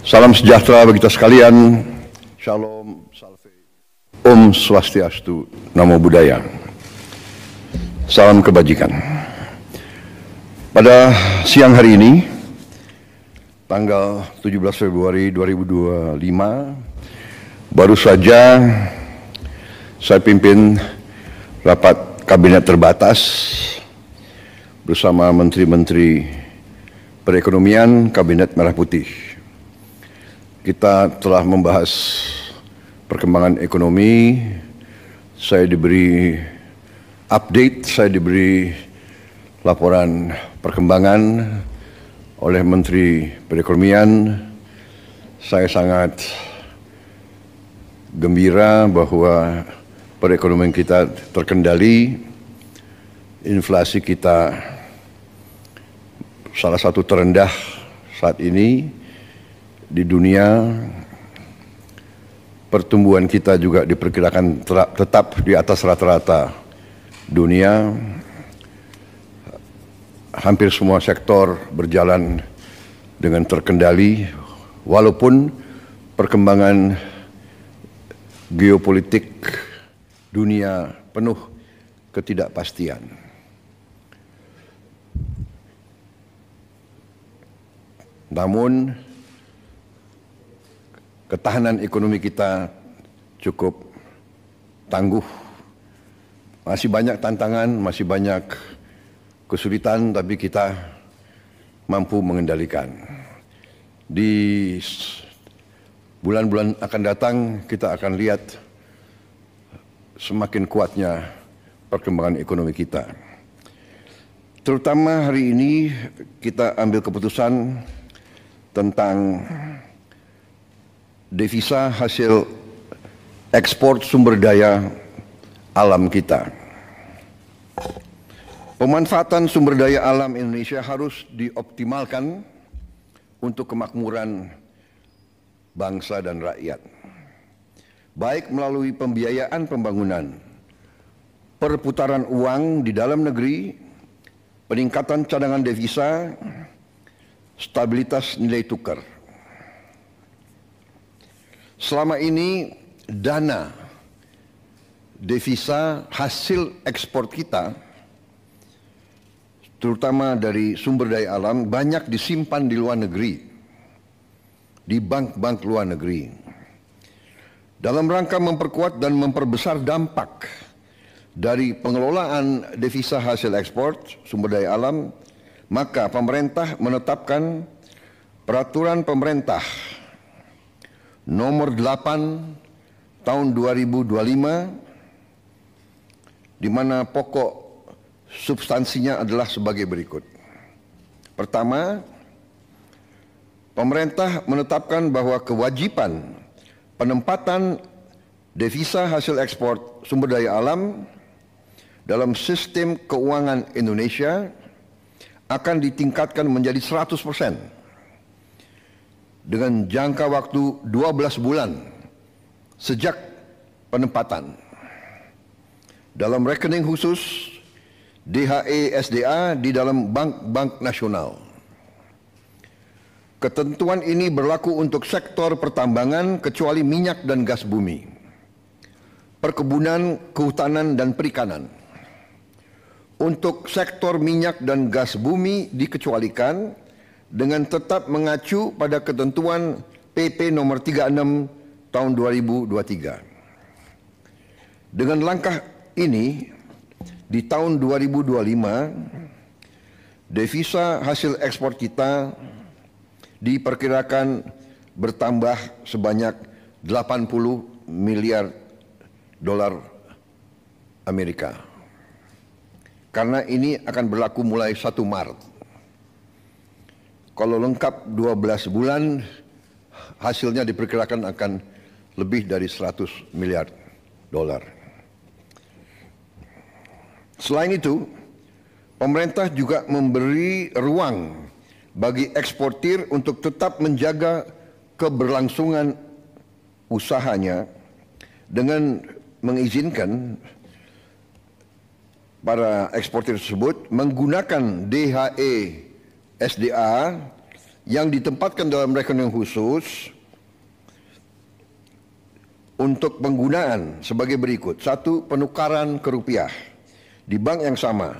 Salam sejahtera bagi kita sekalian. Shalom, salve, Om Swastiastu, Namo Buddhaya. Salam kebajikan. Pada siang hari ini, tanggal 17 Februari 2025, baru saja saya pimpin rapat kabinet terbatas bersama Menteri-Menteri Perekonomian Kabinet Merah Putih. Kita telah membahas perkembangan ekonomi, saya diberi update, saya diberi laporan perkembangan oleh Menteri Perekonomian. Saya sangat gembira bahwa perekonomian kita terkendali, inflasi kita salah satu terendah saat ini di dunia. Pertumbuhan kita juga diperkirakan tetap di atas rata-rata dunia. Hampir semua sektor berjalan dengan terkendali, walaupun perkembangan geopolitik dunia penuh ketidakpastian. Namun ketahanan ekonomi kita cukup tangguh. Masih banyak tantangan, masih banyak kesulitan, tapi kita mampu mengendalikan. Di bulan-bulan akan datang kita akan lihat semakin kuatnya perkembangan ekonomi kita. Terutama hari ini kita ambil keputusan tentang devisa hasil ekspor sumber daya alam kita. Pemanfaatan sumber daya alam Indonesia harus dioptimalkan untuk kemakmuran bangsa dan rakyat, baik melalui pembiayaan pembangunan, perputaran uang di dalam negeri, peningkatan cadangan devisa, stabilitas nilai tukar. Selama ini dana devisa hasil ekspor kita, terutama dari sumber daya alam, banyak disimpan di luar negeri, di bank-bank luar negeri. Dalam rangka memperkuat dan memperbesar dampak dari pengelolaan devisa hasil ekspor sumber daya alam, maka pemerintah menetapkan peraturan pemerintah nomor 8 tahun 2025, di mana pokok substansinya adalah sebagai berikut. Pertama, pemerintah menetapkan bahwa kewajiban penempatan devisa hasil ekspor sumber daya alam dalam sistem keuangan Indonesia akan ditingkatkan menjadi 100%. Dengan jangka waktu 12 bulan sejak penempatan. Dalam rekening khusus DHE SDA di dalam bank-bank nasional. Ketentuan ini berlaku untuk sektor pertambangan kecuali minyak dan gas bumi, perkebunan, kehutanan, dan perikanan. Untuk sektor minyak dan gas bumi dikecualikan dengan tetap mengacu pada ketentuan PP nomor 36 tahun 2023. Dengan langkah ini, di tahun 2025, devisa hasil ekspor kita diperkirakan bertambah sebanyak 80 miliar dolar Amerika. Karena ini akan berlaku mulai 1 Maret. Kalau lengkap 12 bulan, hasilnya diperkirakan akan lebih dari 100 miliar dolar. Selain itu, pemerintah juga memberi ruang bagi eksportir untuk tetap menjaga keberlangsungan usahanya dengan mengizinkan para eksportir tersebut menggunakan DHE SDA yang ditempatkan dalam rekening khusus untuk penggunaan sebagai berikut. 1. Penukaran ke rupiah di bank yang sama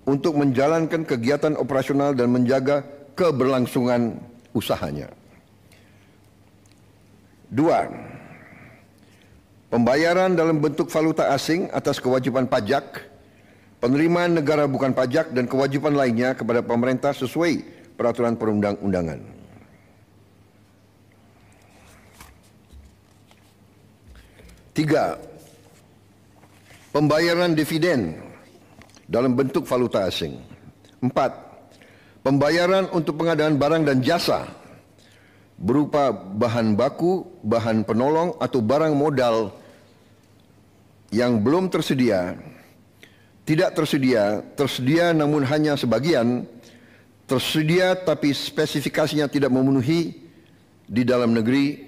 untuk menjalankan kegiatan operasional dan menjaga keberlangsungan usahanya. 2. Pembayaran dalam bentuk valuta asing atas kewajiban pajak, penerimaan negara bukan pajak dan kewajiban lainnya kepada pemerintah sesuai peraturan perundang-undangan. 3. Pembayaran dividen dalam bentuk valuta asing. 4. Pembayaran untuk pengadaan barang dan jasa berupa bahan baku, bahan penolong atau barang modal yang belum tersedia, tidak tersedia, tersedia namun hanya sebagian, tersedia tapi spesifikasinya tidak memenuhi di dalam negeri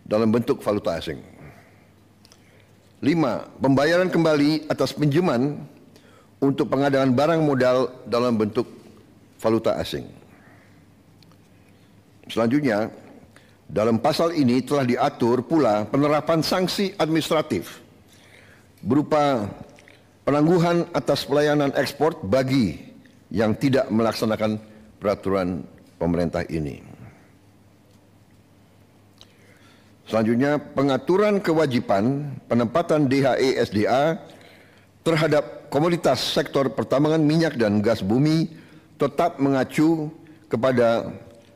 dalam bentuk valuta asing. 5. Pembayaran kembali atas pinjaman untuk pengadaan barang modal dalam bentuk valuta asing. Selanjutnya, dalam pasal ini telah diatur pula penerapan sanksi administratif berupa penangguhan atas pelayanan ekspor bagi yang tidak melaksanakan peraturan pemerintah ini. Selanjutnya, pengaturan kewajiban penempatan DHE SDA terhadap komoditas sektor pertambangan minyak dan gas bumi tetap mengacu kepada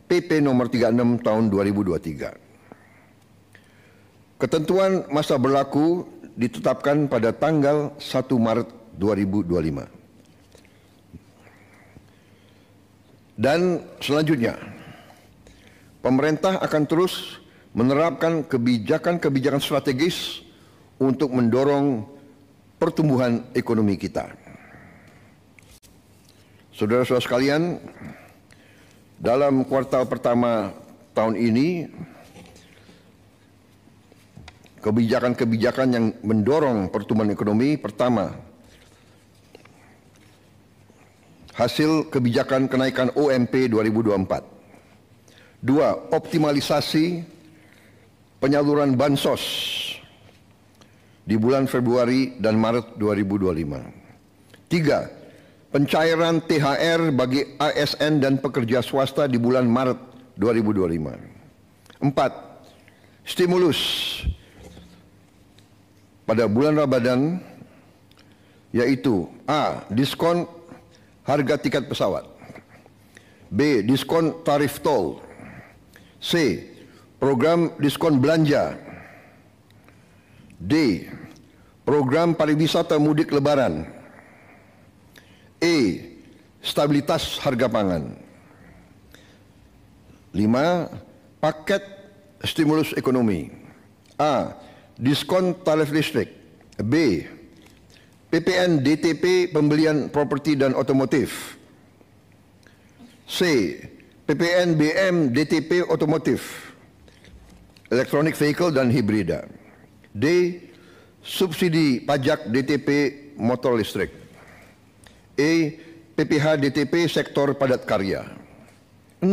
PP nomor 36 tahun 2023. Ketentuan masa berlaku ditetapkan pada tanggal 1 Maret 2025. Dan selanjutnya, pemerintah akan terus menerapkan kebijakan-kebijakan strategis untuk mendorong pertumbuhan ekonomi kita. Saudara-saudara sekalian, dalam kuartal pertama tahun ini, kebijakan-kebijakan yang mendorong pertumbuhan ekonomi, pertama, hasil kebijakan kenaikan OMP 2024. 2. Optimalisasi penyaluran bansos di bulan Februari dan Maret 2025. 3. Pencairan THR bagi ASN dan pekerja swasta di bulan Maret 2025. 4. Stimulus pada bulan Ramadan, yaitu A. Diskon harga tiket pesawat, B. Diskon tarif tol, C. Program diskon belanja, D. Program pariwisata mudik lebaran, E. Stabilitas harga pangan. 5. Paket stimulus ekonomi. A. Diskon tarif listrik, B. PPN DTP pembelian properti dan otomotif, C. PPN BM DTP otomotif, elektronik vehicle dan hibrida, D. Subsidi pajak DTP motor listrik, E. PPH DTP sektor padat karya. 6.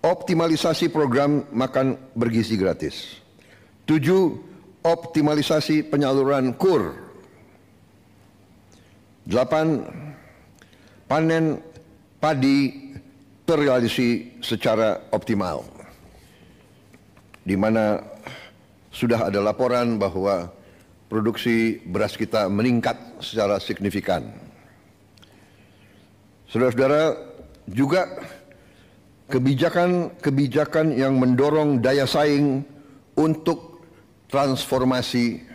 Optimalisasi program makan bergizi gratis. 7. Optimalisasi penyaluran KUR. 8. Panen padi terrealisasi secara optimal, di mana sudah ada laporan bahwa produksi beras kita meningkat secara signifikan. Saudara-saudara, juga kebijakan-kebijakan yang mendorong daya saing untuk transformasi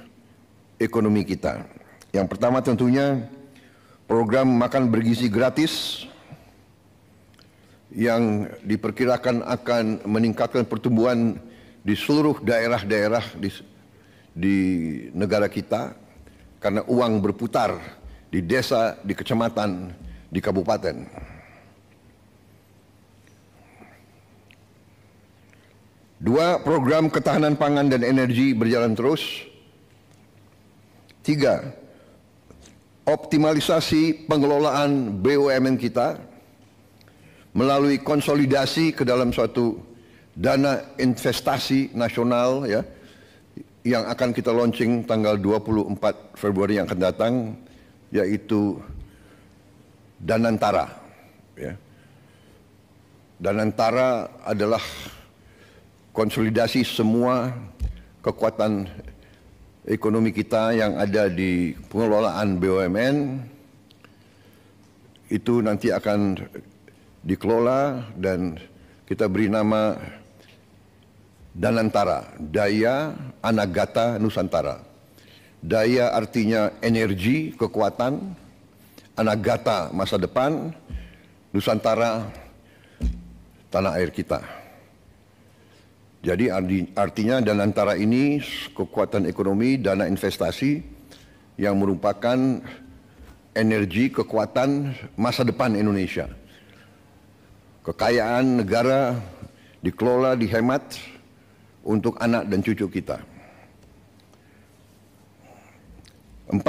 ekonomi kita. Yang pertama tentunya program makan bergizi gratis yang diperkirakan akan meningkatkan pertumbuhan di seluruh daerah-daerah di negara kita, karena uang berputar di desa, di kecamatan, di kabupaten. 2. Program ketahanan pangan dan energi berjalan terus. 3. Optimalisasi pengelolaan BUMN kita melalui konsolidasi ke dalam suatu dana investasi nasional ya, yang akan kita launching tanggal 24 Februari yang akan datang, yaitu Danantara. Ya. Danantara adalah konsolidasi semua kekuatan ekonomi kita yang ada di pengelolaan BUMN. Itu nanti akan dikelola dan kita beri nama Danantara, Daya Anagata Nusantara. Daya artinya energi, kekuatan, Anagata masa depan, Nusantara tanah air kita. Jadi artinya Danantara ini kekuatan ekonomi, dana investasi yang merupakan energi, kekuatan masa depan Indonesia. Kekayaan negara dikelola, dihemat untuk anak dan cucu kita. 4.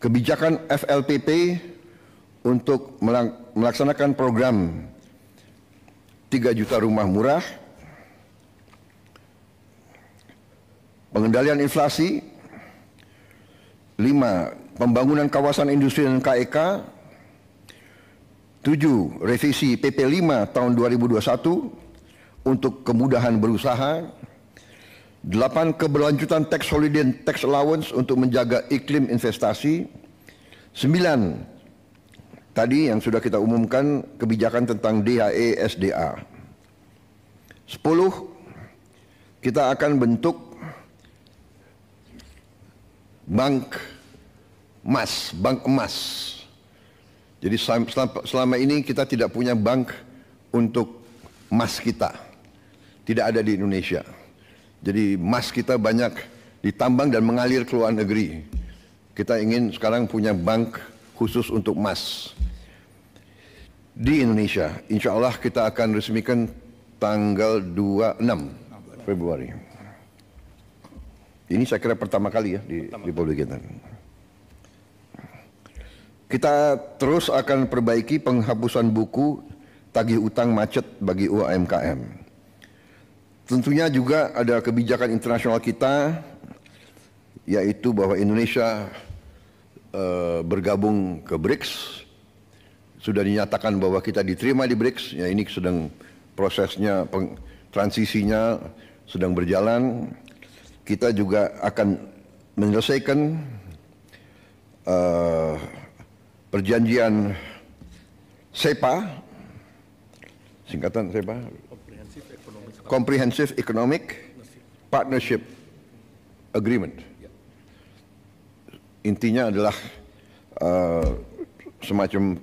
Kebijakan FLPP untuk melaksanakan program 3 juta rumah murah, pengendalian inflasi. 5. Pembangunan kawasan industri dan KEK. 7. Revisi PP 5 tahun 2021 untuk kemudahan berusaha. 8. Keberlanjutan tax holiday dan tax allowance untuk menjaga iklim investasi. 9. Tadi yang sudah kita umumkan kebijakan tentang DHE SDA. 10. Kita akan bentuk bank emas. Jadi selama ini kita tidak punya bank untuk emas kita. Tidak ada di Indonesia. Jadi emas kita banyak ditambang dan mengalir ke luar negeri. Kita ingin sekarang punya bank khusus untuk emas di Indonesia. Insya Allah kita akan resmikan tanggal 26 Februari. Ini saya kira pertama kali ya di Republik kita. Kita terus akan perbaiki penghapusan buku tagih utang macet bagi UMKM. Tentunya juga ada kebijakan internasional kita, yaitu bahwa Indonesia bergabung ke BRICS. Sudah dinyatakan bahwa kita diterima di BRICS, ya ini sedang prosesnya, transisinya sedang berjalan. Kita juga akan menyelesaikan perjanjian SEPA, singkatan SEPA, Comprehensive Economic Partnership Agreement. Intinya adalah semacam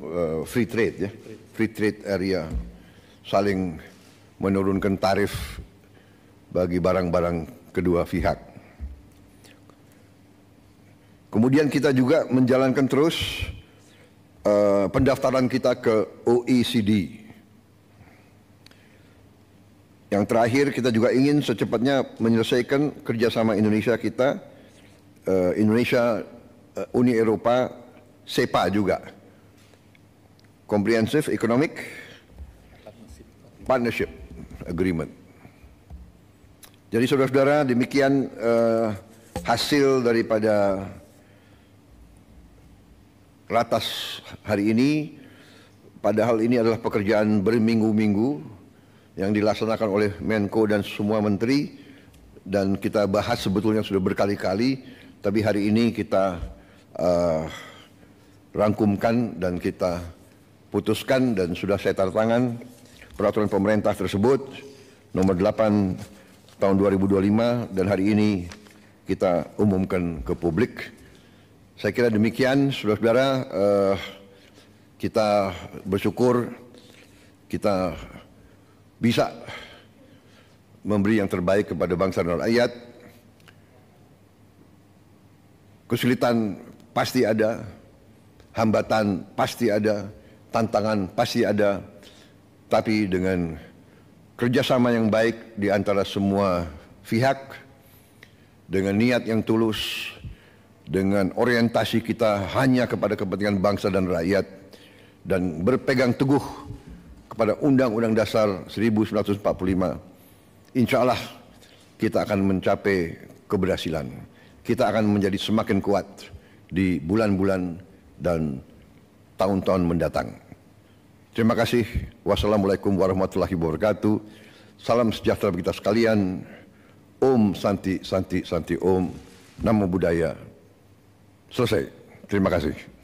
free trade ya, free trade area, saling menurunkan tarif bagi barang-barang kedua pihak. Kemudian kita juga menjalankan terus pendaftaran kita ke OECD. Yang terakhir kita juga ingin secepatnya menyelesaikan kerjasama Indonesia kita, Indonesia, Uni Eropa, SEPA juga, Comprehensive Economic Partnership Agreement. Jadi saudara-saudara, demikian hasil daripada ratas hari ini. Padahal ini adalah pekerjaan berminggu-minggu yang dilaksanakan oleh Menko dan semua menteri, dan kita bahas sebetulnya sudah berkali-kali, tapi hari ini kita rangkumkan dan kita putuskan, dan sudah saya tanda tangan peraturan pemerintah tersebut nomor 8 tahun 2025, dan hari ini kita umumkan ke publik. Saya kira demikian, saudara-saudara. Kita bersyukur kita bisa memberi yang terbaik kepada bangsa dan rakyat. Kesulitan pasti ada, hambatan pasti ada, tantangan pasti ada, tapi dengan kerjasama yang baik di antara semua pihak, dengan niat yang tulus, dengan orientasi kita hanya kepada kepentingan bangsa dan rakyat, dan berpegang teguh kepada Undang-Undang Dasar 1945, insya Allah kita akan mencapai keberhasilan. Kita akan menjadi semakin kuat di bulan-bulan dan tahun-tahun mendatang. Terima kasih. Wassalamualaikum warahmatullahi wabarakatuh. Salam sejahtera bagi kita sekalian. Om Santi Santi Santi Om. Namo Buddhaya. Selesai. Terima kasih.